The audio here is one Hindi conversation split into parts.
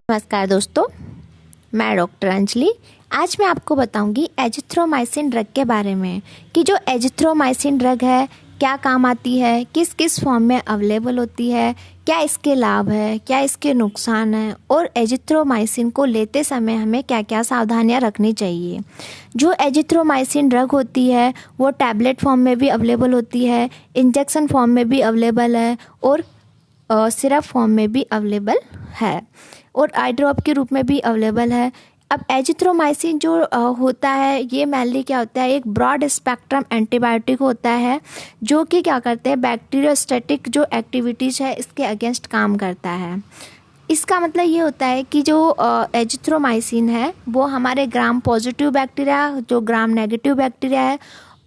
नमस्कार दोस्तों, मैं डॉक्टर अंजलि। आज मैं आपको बताऊंगी एजिथ्रोमाइसिन ड्रग के बारे में कि जो एजिथ्रोमाइसिन ड्रग है क्या काम आती है, किस किस फॉर्म में अवेलेबल होती है, क्या इसके लाभ है, क्या इसके नुकसान है और एजिथ्रोमाइसिन को लेते समय हमें क्या क्या सावधानियां रखनी चाहिए। जो एजिथ्रोमाइसिन ड्रग होती है वो टैबलेट फॉर्म में भी अवेलेबल होती है, इंजेक्शन फॉर्म में भी अवेलेबल है और सिरप फॉर्म में भी अवेलेबल है और आई ड्रॉप के रूप में भी अवेलेबल है। अब एजिथ्रोमाइसिन जो होता है ये मेनली क्या होता है, एक ब्रॉड स्पेक्ट्रम एंटीबायोटिक होता है जो कि क्या करते हैं, बैक्टीरियोस्टैटिक जो एक्टिविटीज़ है इसके अगेंस्ट काम करता है। इसका मतलब ये होता है कि जो एजिथ्रोमाइसिन है वो हमारे ग्राम पॉजिटिव बैक्टीरिया, जो ग्राम नेगेटिव बैक्टीरिया है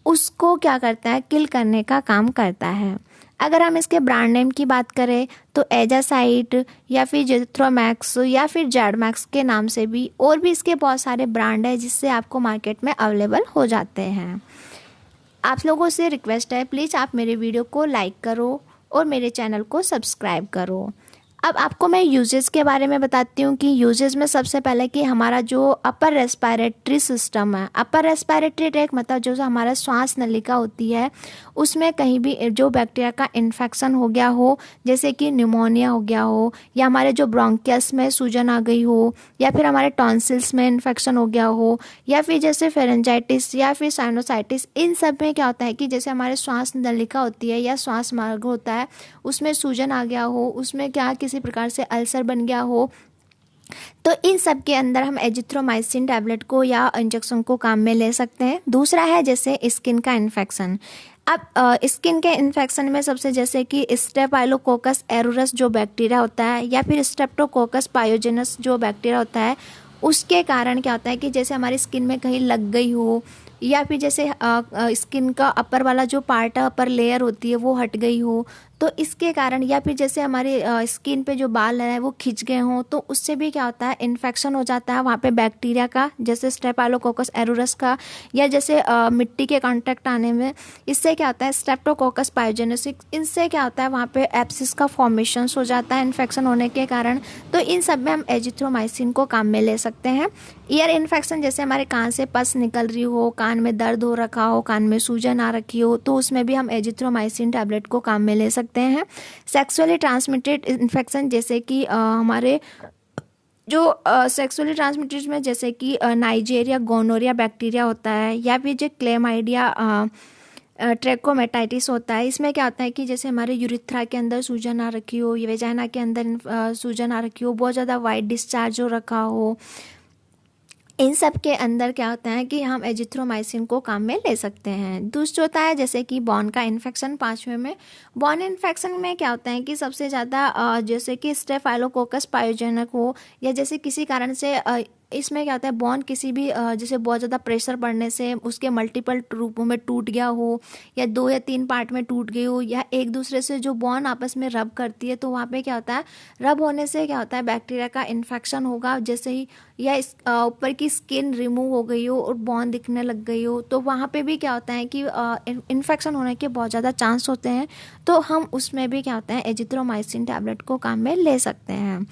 उसको क्या करता है, किल करने का काम करता है। अगर हम इसके ब्रांड नेम की बात करें तो एजासाइट या फिर जिथ्रोमैक्स या फिर जेडमैक्स के नाम से भी और भी इसके बहुत सारे ब्रांड है जिससे आपको मार्केट में अवेलेबल हो जाते हैं। आप लोगों से रिक्वेस्ट है, प्लीज़ आप मेरे वीडियो को लाइक करो और मेरे चैनल को सब्सक्राइब करो। अब आपको मैं यूजेस के बारे में बताती हूँ कि यूजेस में सबसे पहले कि हमारा जो अपर रेस्पिरेटरी सिस्टम है, अपर रेस्पिरेटरी ट्रैक्ट मतलब जो हमारा श्वास नलिका होती है उसमें कहीं भी जो बैक्टीरिया का इन्फेक्शन हो गया हो, जैसे कि न्यूमोनिया हो गया हो या हमारे जो ब्रोंकियस में सूजन आ गई हो या फिर हमारे टॉन्सिल्स में इन्फेक्शन हो गया हो या फिर जैसे फेरेंजाइटिस या फिर साइनोसाइटिस, इन सब में क्या होता है कि जैसे हमारे श्वास नलिका होती है या श्वास मार्ग होता है उसमें सूजन आ गया हो, उसमें क्या किसी प्रकार से अल्सर बन गया हो, तो इन सब के अंदर हम एजिथ्रोमाइसिन टैबलेट को या इंजेक्शन को काम में ले सकते हैं। दूसरा है जैसे स्किन का इन्फेक्शन। अब स्किन के इन्फेक्शन में सबसे जैसे कि स्टेफाइलोकोकस एरुरस जो बैक्टीरिया होता है या फिर स्ट्रेप्टोकोकस पायोजेनस जो बैक्टीरिया होता है उसके कारण क्या होता है कि जैसे हमारी स्किन में कहीं लग गई हो या फिर जैसे स्किन का अपर वाला जो पार्ट है, अपर लेयर होती है वो हट गई हो, तो इसके कारण या फिर जैसे हमारे स्किन पे जो बाल है वो खिंच गए हों तो उससे भी क्या होता है, इन्फेक्शन हो जाता है वहाँ पे बैक्टीरिया का, जैसे स्टेफाइलोकोकस एरुरस का या जैसे मिट्टी के कांटेक्ट आने में इससे क्या होता है स्ट्रेप्टोकोकस पायोजेनेसिस, इनसे क्या होता है वहाँ पे एब्सिस का फॉर्मेशन हो जाता है इन्फेक्शन होने के कारण। तो इन सब में हम एजिथ्रोमाइसिन को काम में ले सकते हैं। ईयर इन्फेक्शन जैसे हमारे कान से पस निकल रही हो, कान में दर्द हो रखा हो, कान में सूजन आ रखी हो, तो उसमें भी हम एजिथ्रोमाइसिन टैबलेट को काम में ले सकते हैं। सेक्सुअली ट्रांसमिटेड इन्फेक्शन जैसे कि हमारे जो सेक्सुअली ट्रांसमिटेड में जैसे कि नाइजीरिया गोनोरिया बैक्टीरिया होता है या फिर जो क्लेमाइडिया ट्रैकोमेटाइटिस होता है, इसमें क्या होता है कि जैसे हमारे यूरिथ्रा के अंदर सूजन आ रखी हो, वेजाइना के अंदर सूजन आ रखी हो, बहुत ज़्यादा वाइट डिस्चार्ज हो रखा हो, इन सब के अंदर क्या होता है कि हम एजिथ्रोमाइसिन को काम में ले सकते हैं। दूसरा होता है जैसे कि बॉन का इन्फेक्शन। पांचवें में बॉन इन्फेक्शन में क्या होता है कि सबसे ज़्यादा जैसे कि स्टेफाइलोकोकस पायोजेनिक हो या जैसे किसी कारण से इसमें क्या होता है बॉन किसी भी जैसे बहुत ज़्यादा प्रेशर पड़ने से उसके मल्टीपल रूपों में टूट गया हो या 2 या 3 पार्ट में टूट गई हो या एक दूसरे से जो बॉन आपस में रब करती है तो वहाँ पे क्या होता है, रब होने से क्या होता है बैक्टीरिया का इन्फेक्शन होगा जैसे ही, या इस ऊपर की स्किन रिमूव हो गई हो और बॉन दिखने लग गई हो तो वहाँ पे भी क्या होता है कि इन्फेक्शन होने के बहुत ज़्यादा चांस होते हैं। तो हम उसमें भी क्या होता है एजिथ्रोमाइसिन टैबलेट को काम में ले सकते हैं।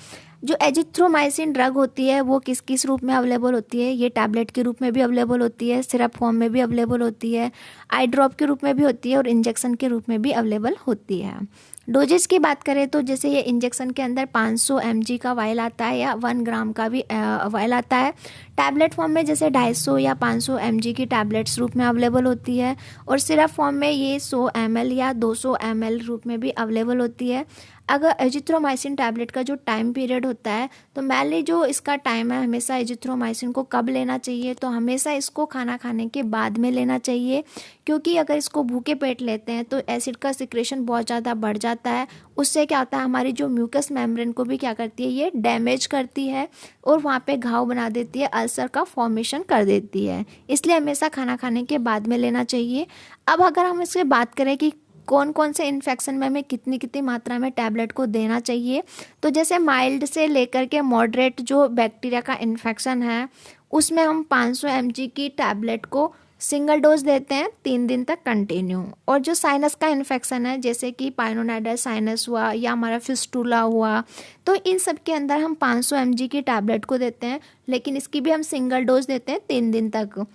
जो एजिथ्रोमाइसिन ड्रग होती है वो किस किस रूप में अवेलेबल होती है, ये टैबलेट के रूप में भी अवेलेबल होती है, सिरप फॉर्म में भी अवेलेबल होती है, आई ड्रॉप के रूप में भी होती है और इंजेक्शन के रूप में भी अवेलेबल होती है। डोजेज की बात करें तो जैसे ये इंजेक्शन के अंदर 500 mg का वायल आता है या 1 ग्राम का भी वायल आता है। टैबलेट फॉर्म में जैसे 250 या 500 mg की टैबलेट्स रूप में अवेलेबल होती है और सिरप फॉर्म में ये 100 ml या 200 ml रूप में भी अवेलेबल होती है। अगर एजिथ्रोमाइसिन टैबलेट का जो टाइम पीरियड होता है तो मेनली जो इसका टाइम है हमेशा एजिथ्रोमाइसिन को कब लेना चाहिए, तो हमेशा इसको खाना खाने के बाद में लेना चाहिए, क्योंकि अगर इसको भूखे पेट लेते हैं तो एसिड का सिक्रेशन बहुत ज़्यादा बढ़ जाता है। उससे क्या होता है हमारी जो म्यूकस मेम्ब्रेन को भी क्या करती है, ये डैमेज करती है और वहाँ पे घाव बना देती है, अल्सर का फॉर्मेशन कर देती है। इसलिए हमेशा खाना खाने के बाद में लेना चाहिए। अब अगर हम इससे बात करें कि कौन कौन से इन्फेक्शन में हमें कितनी कितनी मात्रा में टैबलेट को देना चाहिए, तो जैसे माइल्ड से लेकर के मॉडरेट जो बैक्टीरिया का इन्फेक्शन है उसमें हम 500 mg की टैबलेट को सिंगल डोज देते हैं 3 दिन तक कंटिन्यू। और जो साइनस का इन्फेक्शन है जैसे कि पाइलोनेडल साइनस हुआ या हमारा फिस्टुला हुआ, तो इन सब के अंदर हम 500 mg की टैबलेट को देते हैं, लेकिन इसकी भी हम सिंगल डोज देते हैं 3 दिन तक।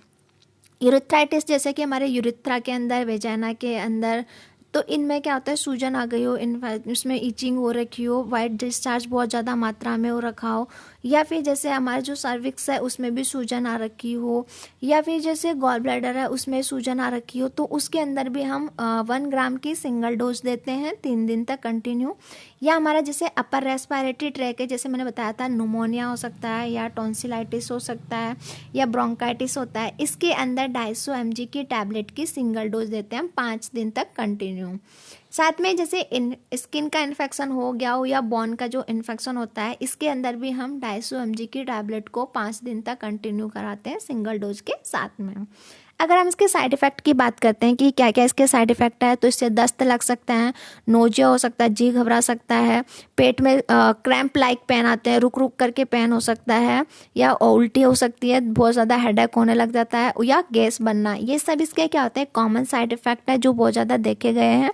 यूरिथ्राइटिस जैसे कि हमारे यूरिथ्रा के अंदर, वेजाइना के अंदर, तो इनमें क्या होता है, सूजन आ गई हो, उसमें ईचिंग हो रखी हो, वाइट डिस्चार्ज बहुत ज़्यादा मात्रा में हो रखा हो, या फिर जैसे हमारा जो सर्विक्स है उसमें भी सूजन आ रखी हो, या फिर जैसे गॉल ब्लैडर है उसमें सूजन आ रखी हो, तो उसके अंदर भी हम 1 ग्राम की सिंगल डोज देते हैं 3 दिन तक कंटिन्यू। या हमारा जैसे अपर रेस्पिरेटरी ट्रैक है, जैसे मैंने बताया था, न्यूमोनिया हो सकता है या टॉन्सिलाइटिस हो सकता है या ब्रोंकाइटिस होता है, इसके अंदर 250 mg की टैबलेट की सिंगल डोज देते हैं हम 5 दिन तक कंटिन्यू। साथ में जैसे स्किन का इन्फेक्शन हो गया हो या बोन का जो इन्फेक्शन होता है, इसके अंदर भी हम 250 mg की टैबलेट को 5 दिन तक कंटिन्यू कराते हैं सिंगल डोज के साथ में। अगर हम इसके साइड इफ़ेक्ट की बात करते हैं कि क्या क्या इसके साइड इफ़ेक्ट है, तो इससे दस्त लग सकता है, नोजिया हो सकता है, जी घबरा सकता है, पेट में क्रैम्प लाइक पेन आते हैं, रुक रुक करके पेन हो सकता है, या उल्टी हो सकती है, बहुत ज़्यादा हेडेक होने लग जाता है, या गैस बनना। ये सब इसके क्या होते हैं, कॉमन साइड इफ़ेक्ट है जो बहुत ज़्यादा देखे गए हैं।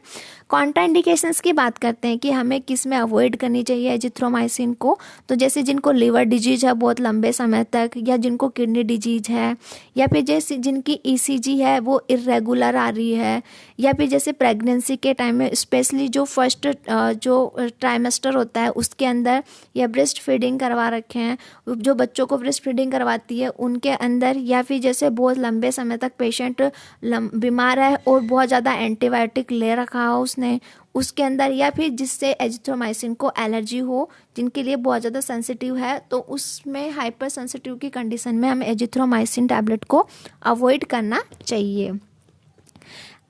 कॉन्ट्राइंडिकेशंस की बात करते हैं कि हमें किस में अवॉइड करनी चाहिए एजिथ्रोमाइसिन को, तो जैसे जिनको लीवर डिजीज है बहुत लंबे समय तक, या जिनको किडनी डिजीज है, या फिर जैसे जिनकी ईसीजी है वो इरेगुलर आ रही है, या फिर जैसे प्रेगनेंसी के टाइम में स्पेशली जो फर्स्ट जो ट्राइमेस्टर होता है उसके अंदर, या ब्रेस्ट फीडिंग करवा रखे हैं, जो बच्चों को ब्रेस्ट फीडिंग करवाती है उनके अंदर, या फिर जैसे बहुत लंबे समय तक पेशेंट बीमार है और बहुत ज़्यादा एंटीबायोटिक ले रखा हो उसने, उसके अंदर, या फिर जिससे एजिथ्रोमाइसिन को एलर्जी हो, जिनके लिए बहुत ज़्यादा सेंसिटिव है, तो उसमें हाइपर सेंसिटिव की कंडीशन में हमें एजिथ्रोमाइसिन टैबलेट को अवॉइड करना चाहिए।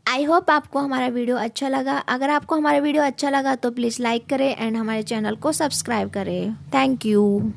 आई होप आपको हमारा वीडियो अच्छा लगा। अगर आपको हमारा वीडियो अच्छा लगा तो प्लीज़ लाइक करें एंड हमारे चैनल को सब्सक्राइब करें। Thank you.